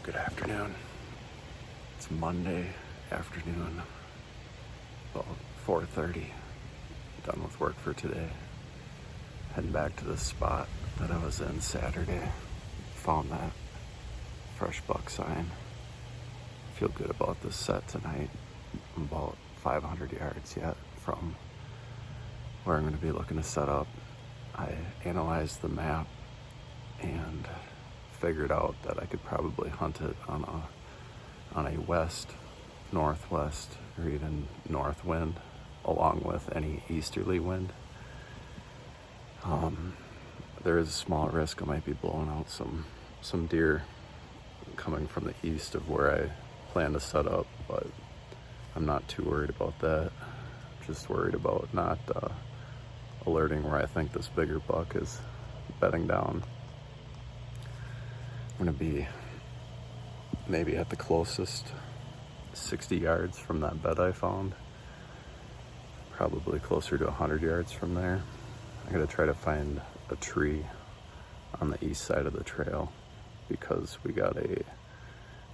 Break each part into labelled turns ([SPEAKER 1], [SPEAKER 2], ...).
[SPEAKER 1] Good afternoon. It's Monday afternoon, about 4:30. Done with work for today. Heading back to the spot that I was in Saturday. Found that fresh buck sign. Feel good about this set tonight. I'm about 500 yards yet from where I'm going to be looking to set up. I analyzed the map and figured out that I could probably hunt it on a west, northwest, or even north wind, along with any easterly wind. There is a small risk I might be blowing out some deer coming from the east of where I plan to set up, but I'm not too worried about that. Just worried about not alerting where I think this bigger buck is bedding down. I'm gonna be maybe at the closest 60 yards from that bed I found, probably closer to 100 yards from there. I gotta try to find a tree on the east side of the trail because we got a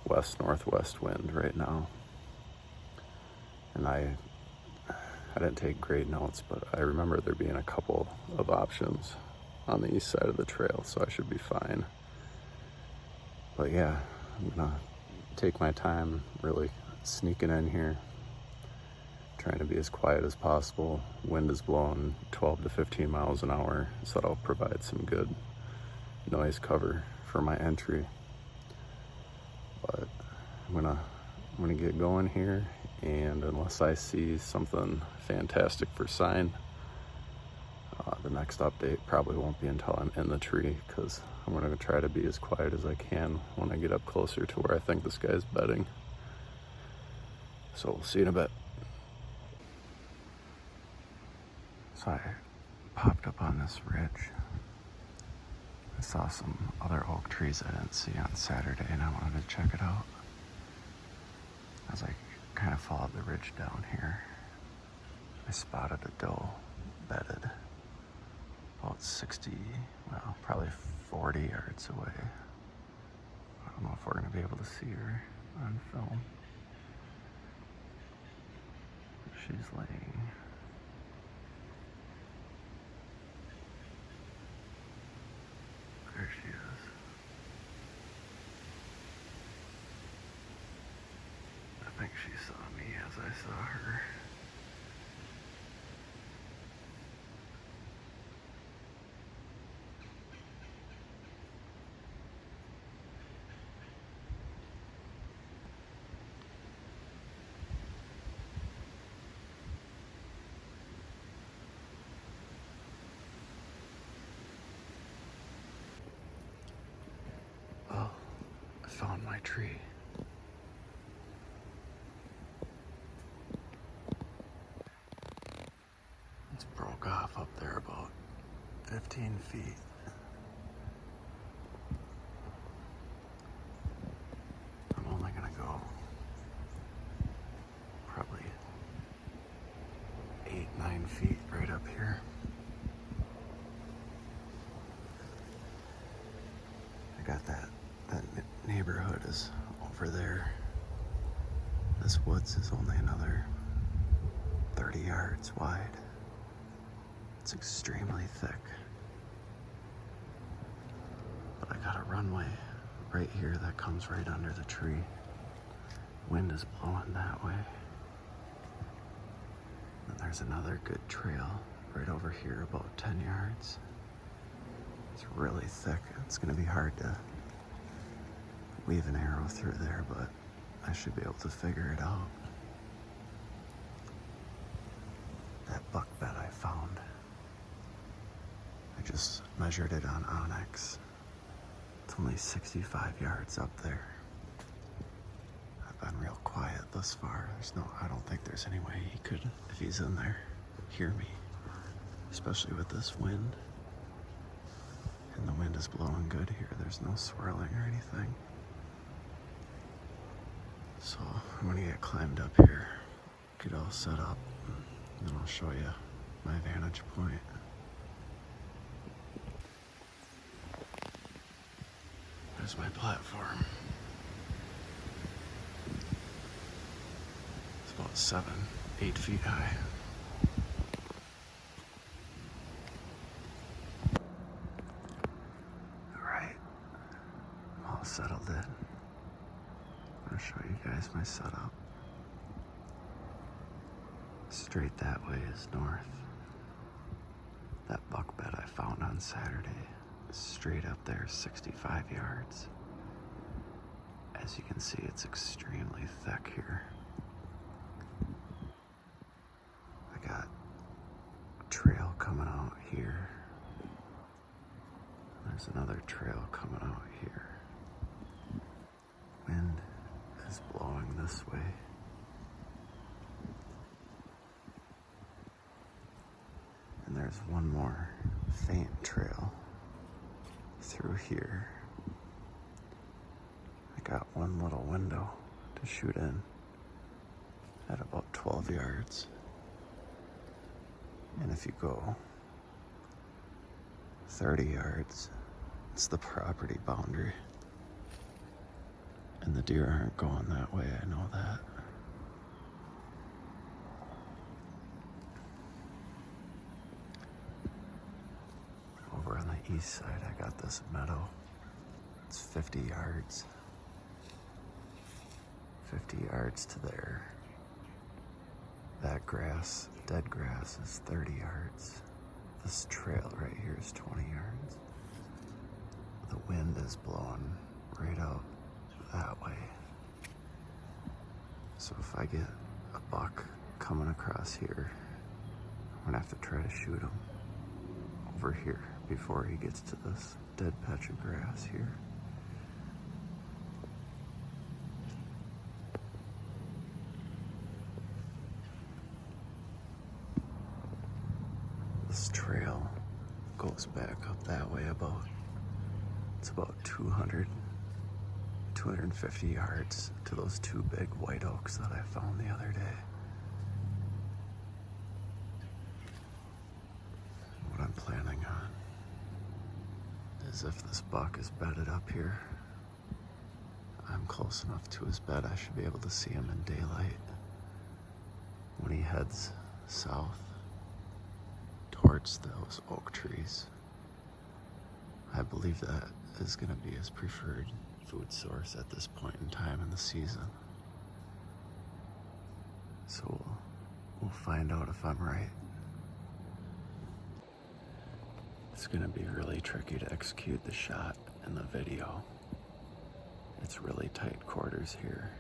[SPEAKER 1] west-northwest wind right now. And I didn't take great notes, but I remember there being a couple of options on the east side of the trail, so I should be fine. But yeah, I'm gonna take my time really sneaking in here, trying to be as quiet as possible. Wind is blowing 12 to 15 miles an hour, so that'll provide some good noise cover for my entry. But I'm gonna get going here, and unless I see something fantastic for sign, the next update probably won't be until I'm in the tree, because I'm gonna try to be as quiet as I can when I get up closer to where I think this guy's bedding. So we'll see in a bit. So I popped up on this ridge. I saw some other oak trees I didn't see on Saturday, and I wanted to check it out. As I kind of followed the ridge down here, I spotted a doe bedded about 60, well, probably 40 yards away. I don't know if we're gonna be able to see her on film. She's laying. There she is. I think she saw me as I saw her. Well, I found my tree. It's broke off up there about 15 feet. I'm only gonna go probably 8-9 feet right up here. I got that neighborhood is over there. This woods is only another 30 yards wide. It's extremely thick. But I got a runway right here that comes right under the tree. Wind is blowing that way. And there's another good trail right over here, about 10 yards. It's really thick. It's gonna be hard to weave an arrow through there, but I should be able to figure it out. That buck bed I found, I just measured it on Onyx. It's only 65 yards up there. I've been real quiet thus far. I don't think there's any way he could, if he's in there, hear me, especially with this wind. And the wind is blowing good here. There's no swirling or anything. So I'm gonna get climbed up here, get all set up, and then I'll show you my vantage point. There's my platform. 7, 8 feet high. All right, I'm all settled in. I'm gonna show you guys my setup. Straight that way is north. That buck bed I found on Saturday is straight up there, 65 yards. As you can see, it's extremely thick here. I got a trail coming out here. There's another trail coming out here. Wind is blowing this way. And there's one more faint trail through here. I got one little window to shoot in at about 12 yards. And if you go 30 yards, it's the property boundary. And the deer aren't going that way, I know that. Over on the east side, I got this meadow. It's 50 yards. 50 yards to there. That grass, dead grass, is 30 yards. This trail right here is 20 yards. The wind is blowing right out that way. So if I get a buck coming across here, I'm gonna have to try to shoot him over here before he gets to this dead patch of grass here. This trail goes back up that way it's about 250 yards to those two big white oaks that I found the other day. What I'm planning on is if this buck is bedded up here, I'm close enough to his bed I should be able to see him in daylight. When he heads south towards those oak trees, I believe that is going to be his preferred food source at this point in time in the season. So we'll find out if I'm right. It's going to be really tricky to execute the shot in the video. It's really tight quarters here.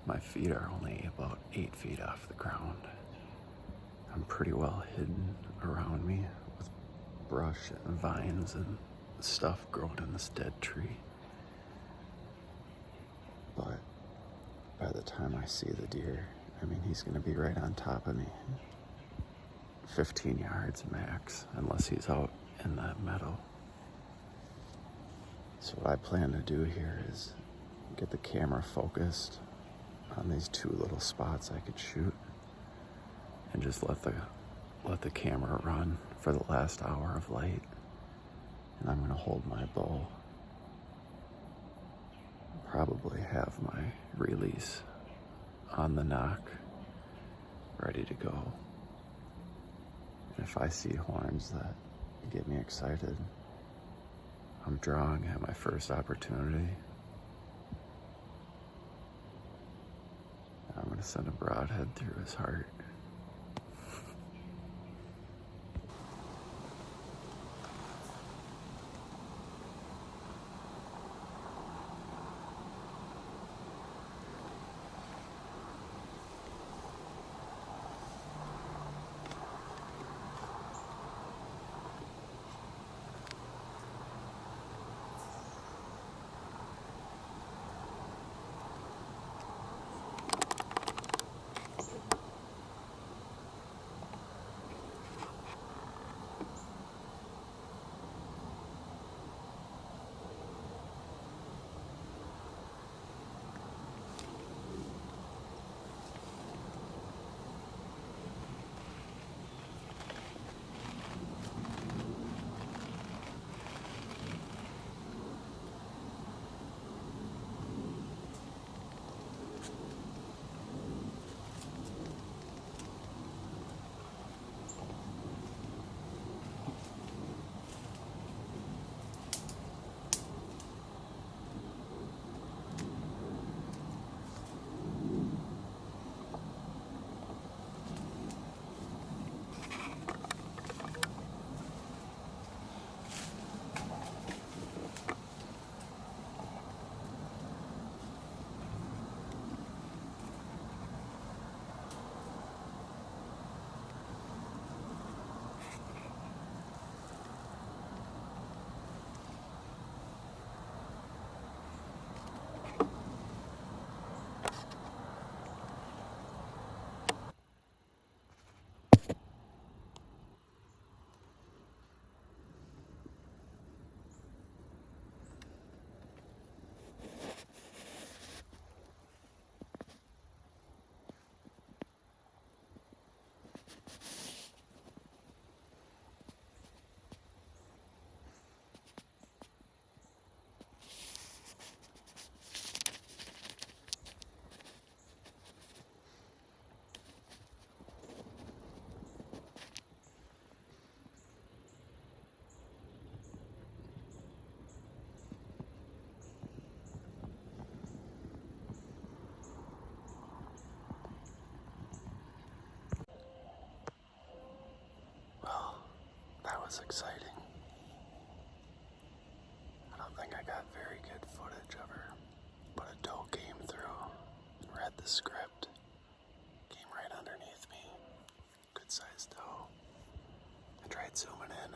[SPEAKER 1] My feet are only about 8 feet off the ground. I'm pretty well hidden around me with brush and vines and stuff growing in this dead tree. But by the time I see the deer, he's gonna be right on top of me. 15 yards max, unless he's out in that meadow. So what I plan to do here is get the camera focused on these two little spots I could shoot and just let the camera run for the last hour of light. And I'm gonna hold my bow. Probably have my release on the knock, ready to go. And if I see horns that get me excited, I'm drawing at my first opportunity. I'm gonna send a broadhead through his heart. was exciting. I don't think I got very good footage of her, but a doe came through, read the script, came right underneath me. Good sized doe. I tried zooming in,